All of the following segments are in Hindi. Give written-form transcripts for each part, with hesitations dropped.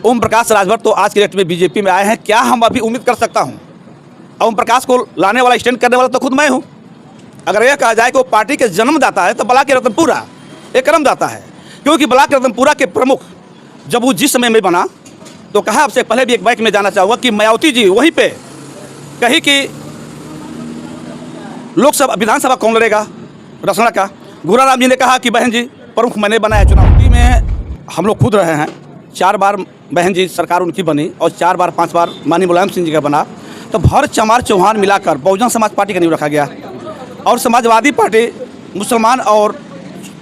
ओम प्रकाश राजभर तो आज के डेट में बीजेपी में आए हैं, क्या हम अभी उम्मीद कर सकता हूं? ओम प्रकाश को लाने वाला, स्टैंड करने वाला तो खुद मैं हूं। अगर यह कहा जाए कि वो पार्टी के जन्मदाता है तो ब्लॉक रतनपुरा एक कर्मदाता है, क्योंकि ब्लॉक रतनपुरा के प्रमुख जब वो जिस समय में बना तो कहा, आपसे पहले भी एक बाइक में जाना चाहूँगा कि मायावती जी वहीं पे कही कि लोकसभा विधानसभा कौन लड़ेगा, रसना का। गुराराम जी ने कहा कि बहन जी प्रमुख मैंने बनाया। चुनावी में हम लोग खुद रहे हैं, 4 बार बहन जी सरकार उनकी बनी और 4 बार 5 बार माननीय मुलायम सिंह जी का बना। तो भर चमार चौहान मिलाकर बहुजन समाज पार्टी का नींव रखा गया और समाजवादी पार्टी मुसलमान और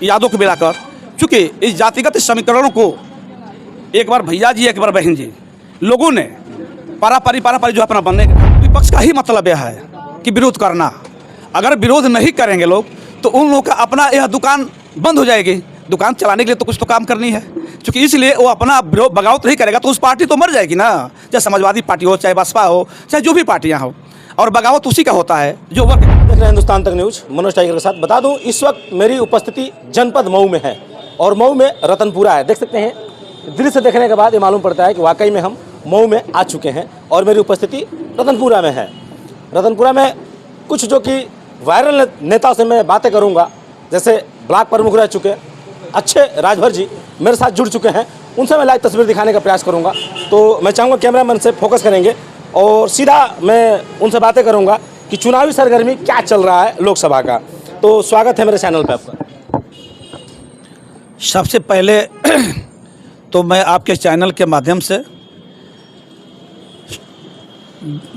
यादव को मिलाकर, चूँकि इस जातिगत समीकरणों को एक बार भैया जी एक बार बहन जी लोगों ने पारापारी जो अपना बनने का विपक्ष का ही मतलब यह है कि विरोध करना। अगर विरोध नहीं करेंगे लोग तो उन लोगों का अपना यह दुकान बंद हो जाएगी। दुकान चलाने के लिए तो कुछ तो काम करनी है, क्योंकि इसलिए वो अपना बगावत नहीं करेगा तो उस पार्टी तो मर जाएगी ना। चाहे समाजवादी पार्टी हो, चाहे बसपा हो, चाहे जो भी पार्टियां हो, और बगावत उसी का होता है जो वर्क। देख रहे हैं हिंदुस्तान तक न्यूज, मनोज टाइगर के साथ। बता दूं इस वक्त मेरी उपस्थिति जनपद मऊ में है और मऊ में रतनपुरा है। देख सकते हैं, दृश्य देखने के बाद ये मालूम पड़ता है कि वाकई में हम मऊ में आ चुके हैं और मेरी उपस्थिति रतनपुरा में है। रतनपुरा में कुछ जो कि वायरल नेताओं से मैं बातें करूंगा, जैसे ब्लॉक प्रमुख रह चुके अच्छे राजभर जी मेरे साथ जुड़ चुके हैं, उनसे मैं लाइव तस्वीर दिखाने का प्रयास करूंगा। तो मैं चाहूँगा कैमरामैन से फोकस करेंगे और सीधा मैं उनसे बातें करूंगा कि चुनावी सरगर्मी क्या चल रहा है लोकसभा का। तो स्वागत है मेरे चैनल पर आपका। सबसे पहले तो मैं आपके चैनल के माध्यम से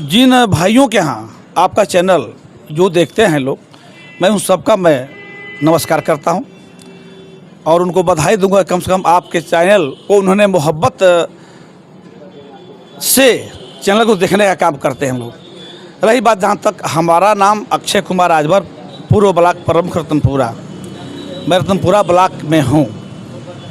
जिन भाइयों के यहाँ आपका चैनल जो देखते हैं लोग, मैं उन सबका मैं नमस्कार करता हूं और उनको बधाई दूंगा। कम से कम आपके चैनल को उन्होंने मोहब्बत से चैनल को देखने का काम करते हैं हम लोग। रही बात जहाँ तक, हमारा नाम अक्षय कुमार राजभर, पूर्व ब्लॉक प्रमुख रतनपुरा, मैं रतनपुरा ब्लॉक में हूँ।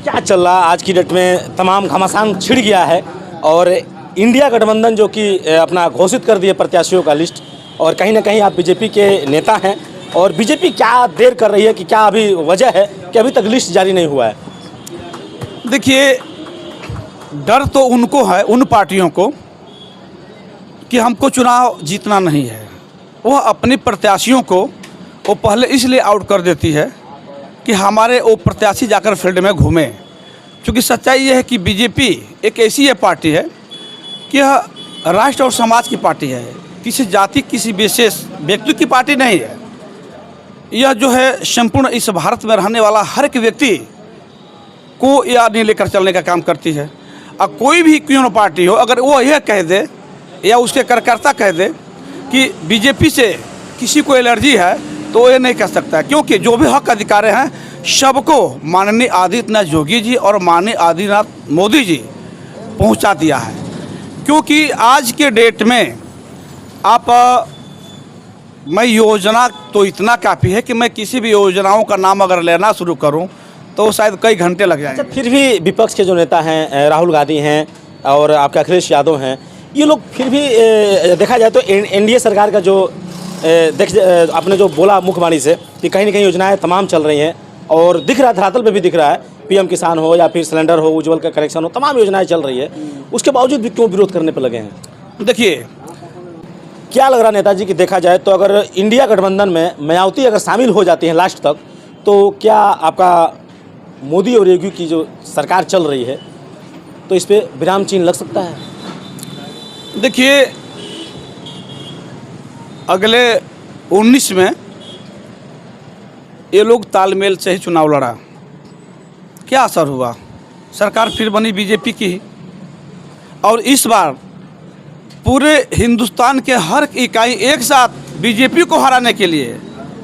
क्या चल रहा आज की डेट में? तमाम घमासान छिड़ गया है और इंडिया गठबंधन जो कि अपना घोषित कर दिए प्रत्याशियों का लिस्ट, और कहीं ना कहीं आप बीजेपी के नेता हैं और बीजेपी क्या देर कर रही है कि क्या अभी वजह है कि अभी तक लिस्ट जारी नहीं हुआ है? देखिए, डर तो उनको है, उन पार्टियों को, कि हमको चुनाव जीतना नहीं है। वह अपने प्रत्याशियों को वो पहले इसलिए आउट कर देती है कि हमारे वो प्रत्याशी जाकर फील्ड में घूमें। क्योंकि सच्चाई ये है कि बीजेपी एक ऐसी पार्टी है कि यह राष्ट्र और समाज की पार्टी है, किसी जाति किसी विशेष व्यक्ति की पार्टी नहीं है। यह जो है संपूर्ण इस भारत में रहने वाला हर एक व्यक्ति को यह नहीं लेकर चलने का काम करती है। अब कोई भी क्यों न पार्टी हो, अगर वो यह कह दे या उसके कार्यकर्ता कह दे कि बीजेपी से किसी को एलर्जी है तो ये नहीं कह सकता है, क्योंकि जो भी हक अधिकार हैं सबको माननीय आदित्यनाथ योगी जी और माननीय आदित्यनाथ मोदी जी पहुंचा दिया है। क्योंकि आज के डेट में आप मैं योजना तो इतना काफ़ी है कि मैं किसी भी योजनाओं का नाम अगर लेना शुरू करूं तो शायद कई घंटे लग जाएंगे। फिर भी विपक्ष के जो नेता हैं, राहुल गांधी हैं और आपके अखिलेश यादव हैं, ये लोग फिर भी देखा जाए तो एनडीए सरकार का जो आपने जो बोला मुख्यवाणी से कि कहीं ना कहीं योजनाएं तमाम चल रही हैं और दिख रहा है, धरातल पे भी दिख रहा है, पीएम किसान हो या फिर सिलेंडर हो, उज्ज्वल का कनेक्शन हो, तमाम योजनाएं चल रही है, उसके बावजूद भी क्यों विरोध करने पर लगे हैं? देखिए, क्या लग रहा है नेताजी कि देखा जाए तो अगर इंडिया गठबंधन में मायावती अगर शामिल हो जाती है लास्ट तक, तो क्या आपका मोदी और योगी की जो सरकार चल रही है तो इस पर विराम चिन्ह लग सकता है? देखिए, अगले 19 में ये लोग तालमेल से ही चुनाव लड़ा, क्या असर हुआ? सरकार फिर बनी बीजेपी की ही, और इस बार पूरे हिंदुस्तान के हर इकाई एक साथ बीजेपी को हराने के लिए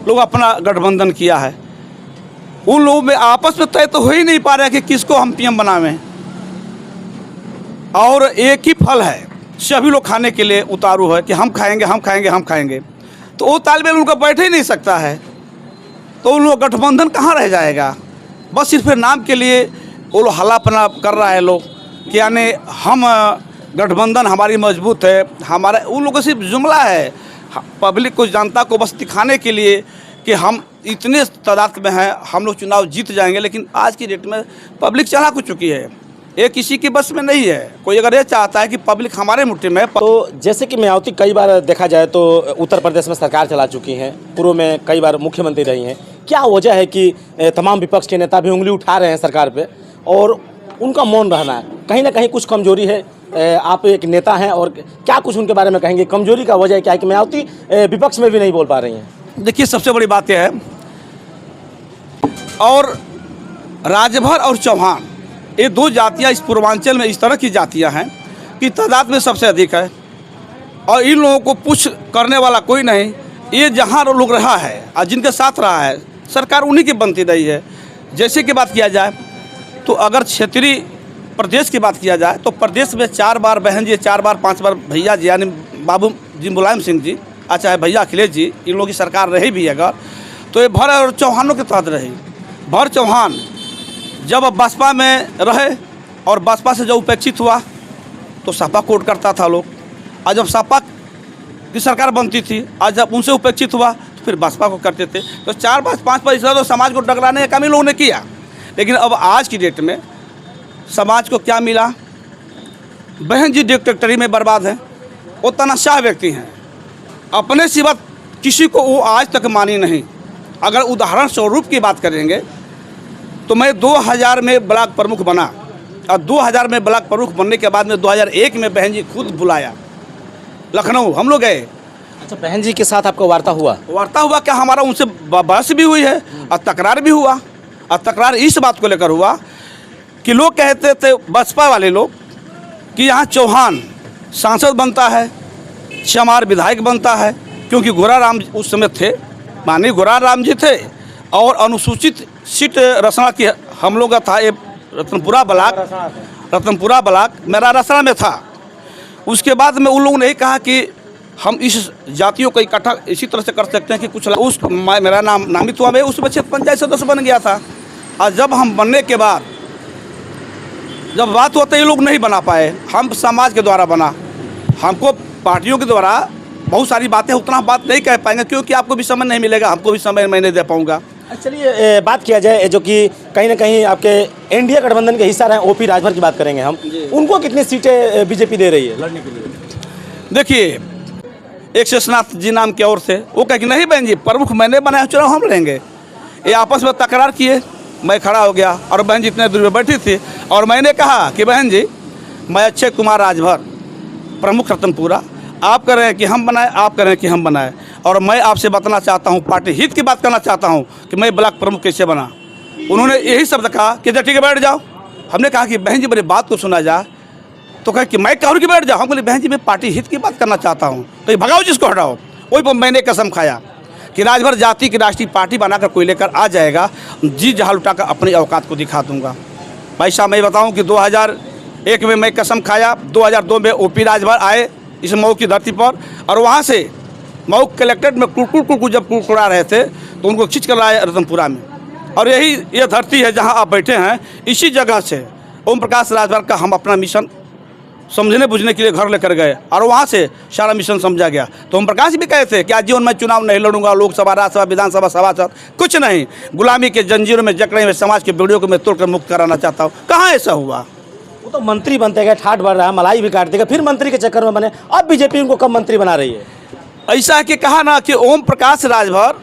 लोग अपना गठबंधन किया है। उन लोगों में आपस में तय तो हो ही नहीं पा रहा कि किसको हम पीएम बनावें, और एक ही फल है, सभी लोग खाने के लिए उतारू है कि हम खाएंगे हम खाएंगे हम खाएंगे। तो वो तालमेल उनका बैठ ही नहीं सकता है, तो उन लोग गठबंधन कहाँ रह जाएगा? बस सिर्फ नाम के लिए वो लोग हल्लापना कर रहा है लोग कि यानी हम गठबंधन हमारी मजबूत है, हमारा, उन लोगों का सिर्फ जुमला है, पब्लिक को, जनता को बस दिखाने के लिए कि हम इतने तादाद में हैं, हम लोग चुनाव जीत जाएंगे। लेकिन आज की डेट में पब्लिक चला चुकी है, ये किसी की बस में नहीं है। कोई अगर ये चाहता है कि पब्लिक हमारे मुट्ठी में तो जैसे कि मायावती कई बार देखा जाए तो उत्तर प्रदेश में सरकार चला चुकी हैं, पूर्व में कई बार मुख्यमंत्री रही हैं, क्या वजह है कि तमाम विपक्ष के नेता भी उंगली उठा रहे हैं सरकार पे और उनका मौन रहना है? कहीं ना कहीं कुछ कमजोरी है। आप एक नेता हैं और क्या कुछ उनके बारे में कहेंगे? कमजोरी का वजह क्या है कि मायावती विपक्ष में भी नहीं बोल पा रही हैं? देखिए, सबसे बड़ी बात यह है, और राजभर और चौहान ये दो जातियां इस पूर्वांचल में इस तरह की जातियां हैं कि तादाद में सबसे अधिक है, और इन लोगों को पुश करने वाला कोई नहीं। ये जहाँ लोग रहा है और जिनके साथ रहा है, सरकार उन्हीं की बनती रही है। जैसे कि बात किया जाए तो अगर क्षेत्रीय प्रदेश की बात किया जाए तो प्रदेश में 4 बार बहन जी, 4 बार 5 बार भैया जी, यानी बाबू जी मुलायम सिंह जी, चाहे भैया अखिलेश जी, इन लोगों की सरकार रही भी अगर, तो ये भर और चौहानों के तहत रही। भर चौहान जब बसपा में रहे और बसपा से जब उपेक्षित हुआ तो सपा कोट करता था लोग, और जब सपा की सरकार बनती थी, आज जब उनसे उपेक्षित हुआ तो फिर बसपा को करते थे। तो 4 बार 5 बार इसलिए तो समाज को टकराने का काम इन लोगों ने किया। लेकिन अब आज की डेट में समाज को क्या मिला? बहन जी डिक्टेटरी में बर्बाद है, वो तनाशाह व्यक्ति हैं, अपने सिवा किसी को वो आज तक मानी नहीं। अगर उदाहरण स्वरूप की बात करेंगे तो मैं 2000 में ब्लॉक प्रमुख बना, और 2000 में ब्लॉक प्रमुख बनने के बाद में 2001 में बहन जी खुद बुलाया लखनऊ, हम लोग गए। अच्छा, बहन जी के साथ आपका वार्ता हुआ? वार्ता हुआ क्या, हमारा उनसे बहस भी हुई है और तकरार भी हुआ। और तकरार इस बात को लेकर हुआ कि लोग कहते थे, बसपा वाले लोग, कि यहाँ चौहान सांसद बनता है, चमार विधायक बनता है, क्योंकि गोराराम उस समय थे, माननीय गोराराम जी थे, और अनुसूचित सीट रसना की हम लोग का था, ये रतनपुरा ब्लॉक मेरा रसना में था। उसके बाद में उन लोगों ने कहा कि हम इस जातियों को इकट्ठा इसी तरह से कर सकते हैं कि कुछ उस मेरा नाम नामित हुआ, मैं उसमें क्षेत्र पंचायत सदस्य बन गया था। और जब हम बनने के बाद जब बात हुआ तो ये लोग नहीं बना पाए, हम समाज के द्वारा बना। हमको पार्टियों के द्वारा बहुत सारी बातें उतना बात नहीं कह पाएंगे, क्योंकि आपको भी समय नहीं मिलेगा, हमको भी समय मैं नहीं दे पाऊँगा। चलिए बात किया जाए जो कि कहीं ना कहीं आपके एनडीए गठबंधन के हिस्सा रहे ओपी राजभर की बात करेंगे हम, उनको कितनी सीटें बीजेपी दे रही है लड़ने के लिए? देखिए, एक शेषनाथ जी नाम के और थे, वो कहे कि नहीं बहन जी, प्रमुख मैंने बनाया, चुनाव हम लड़ेंगे। ये आपस में तकरार किए, मैं खड़ा हो गया और बहन जी इतने दूर में बैठी थी, और मैंने कहा कि बहन जी, मैं अक्षय कुमार राजभर प्रमुख रतनपुरा, आप कह रहे हैं कि हम बनाए, आप कह रहे हैं कि हम बनाए, और मैं आपसे बताना चाहता हूं, पार्टी हित की बात करना चाहता हूं कि मैं ब्लॉक प्रमुख कैसे बना। उन्होंने यही शब्द कहा कि ठीक है बैठ जाओ। हमने कहा कि बहन जी मेरी बात को सुना जाए, तो कहा कि मैं कहूँ कि बैठ जाओ। हम बोले बहन जी मैं पार्टी हित की बात करना चाहता हूँ, तो ये भगाओ जिसको हटाओ। वही पर मैंने कसम खाया कि राजभर जाति की राष्ट्रीय पार्टी बनाकर कोई लेकर आ जाएगा, जी जहाँ लुटाकर अपनी औकात को दिखा दूंगा। भाई साहब मैं बताऊँ कि 2001 में मैं कसम खाया, 2002 में ओपी राजभर आए इस मऊ की धरती पर, और वहाँ से मऊ कलेक्ट्रेट में कुड़कुड़ जब कुड़कुड़ा रहे थे तो उनको खींच कर लाए रतनपुरा में। और यही ये धरती है जहाँ आप बैठे हैं, इसी जगह से ओम प्रकाश राजभर का हम अपना मिशन समझने बुझने के लिए घर लेकर गए, और वहाँ से सारा मिशन समझा गया। तो ओम प्रकाश भी कहे थे कि आज जीवन में चुनाव नहीं लड़ूंगा, लोकसभा, राज्यसभा, विधानसभा, सभासद, कुछ नहीं, गुलामी के जंजीरों में जकड़े हुए समाज के बेड़ियों को मैं तोड़कर मुक्त कराना चाहता हूँ। कहाँ ऐसा हुआ? वो तो मंत्री बनते गए, ठाठ बढ़ रहा है, मलाई भी काट देगा, फिर मंत्री के चक्कर में बने। अब बीजेपी उनको कब मंत्री बना रही है? ऐसा है कि कहा ना कि ओम प्रकाश राजभर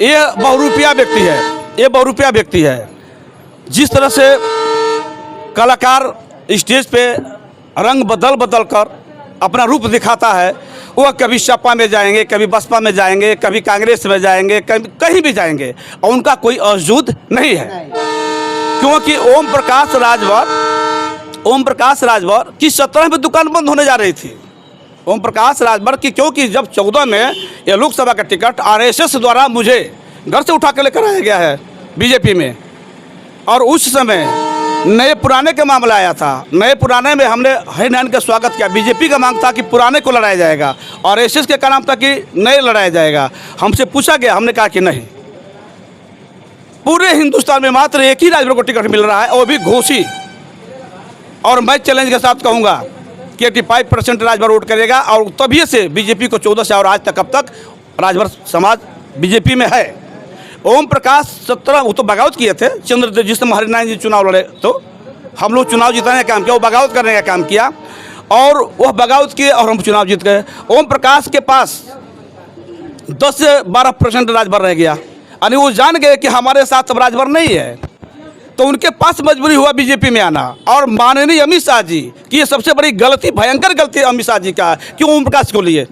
ये बहुरूपिया व्यक्ति है, ये बहुरूपिया व्यक्ति है। जिस तरह से कलाकार स्टेज पे रंग बदल बदल कर अपना रूप दिखाता है, वह कभी सपा में जाएंगे, कभी बसपा में जाएंगे, कभी कांग्रेस में जाएंगे, कभी कहीं भी जाएंगे, और उनका कोई वजूद नहीं है। क्योंकि ओम प्रकाश राजभर की 17 में दुकान बंद होने जा रही थी। ओम प्रकाश राजभर की, क्योंकि जब 14 में यह लोकसभा का टिकट आरएसएस द्वारा मुझे घर से उठा कर लेकर आया गया है बीजेपी में, और उस समय नए पुराने का मामला आया था। नए पुराने में हमने हरिनारायण का स्वागत किया। बीजेपी का मांग था कि पुराने को लड़ाया जाएगा, और आरएसएस के नाम था कि नए लड़ाया जाएगा। हमसे पूछा गया, हमने कहा कि नहीं, पूरे हिंदुस्तान में मात्र एक ही राजभर को टिकट मिल रहा है, वो भी घोषी। और मैं चैलेंज के साथ कहूँगा कि 85% राजभर वोट करेगा, और तभी से बीजेपी को 14 से और आज तक अब तक राजभर समाज बीजेपी में है। ओम प्रकाश 17 वो तो बगावत किए थे, चंद्र जिस समय हरिनारायण जी चुनाव लड़े तो हम लोग चुनाव जिताने का काम किया, वो बगावत करने का काम किया और वह बगावत किए और हम चुनाव जीत गए। ओम प्रकाश के पास 10 से 12% राजभर रह गया, यानी वो जान गए कि हमारे साथ अब राजभर नहीं है, तो उनके पास मजबूरी हुआ बीजेपी में आना। और माननीय अमित शाह जी की ये सबसे बड़ी गलती, भयंकर गलती अमित शाह जी का है कि ओम प्रकाश को लिए।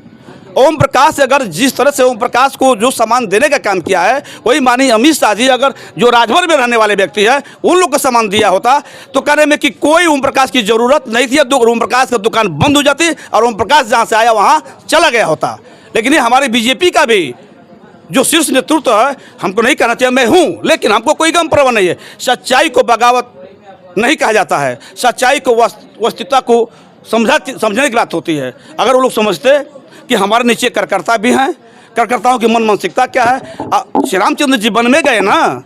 ओम प्रकाश अगर जिस तरह से ओम प्रकाश को जो सामान देने का काम किया है, वही माननीय अमित शाह जी अगर जो राजभर में रहने वाले व्यक्ति है उन लोग को सामान दिया होता तो कहने में कि कोई ओम प्रकाश की ज़रूरत नहीं थी, ओम प्रकाश का दुकान बंद हो जाती और ओम प्रकाश जहाँ से आया वहाँ चला गया होता। लेकिन ये हमारे बीजेपी का भी जो शीर्ष नेतृत्व है, हमको नहीं कहना चाहिए मैं हूँ, लेकिन हमको कोई गम परवाह नहीं है। सच्चाई को बगावत नहीं कहा जाता है, सच्चाई को वस्तुता को समझने की बात होती है। अगर वो लोग समझते कि हमारे नीचे कार्यकर्ता भी हैं, कार्यकर्ताओं की मन मानसिकता क्या है। श्री रामचंद्र जी वन में गए ना,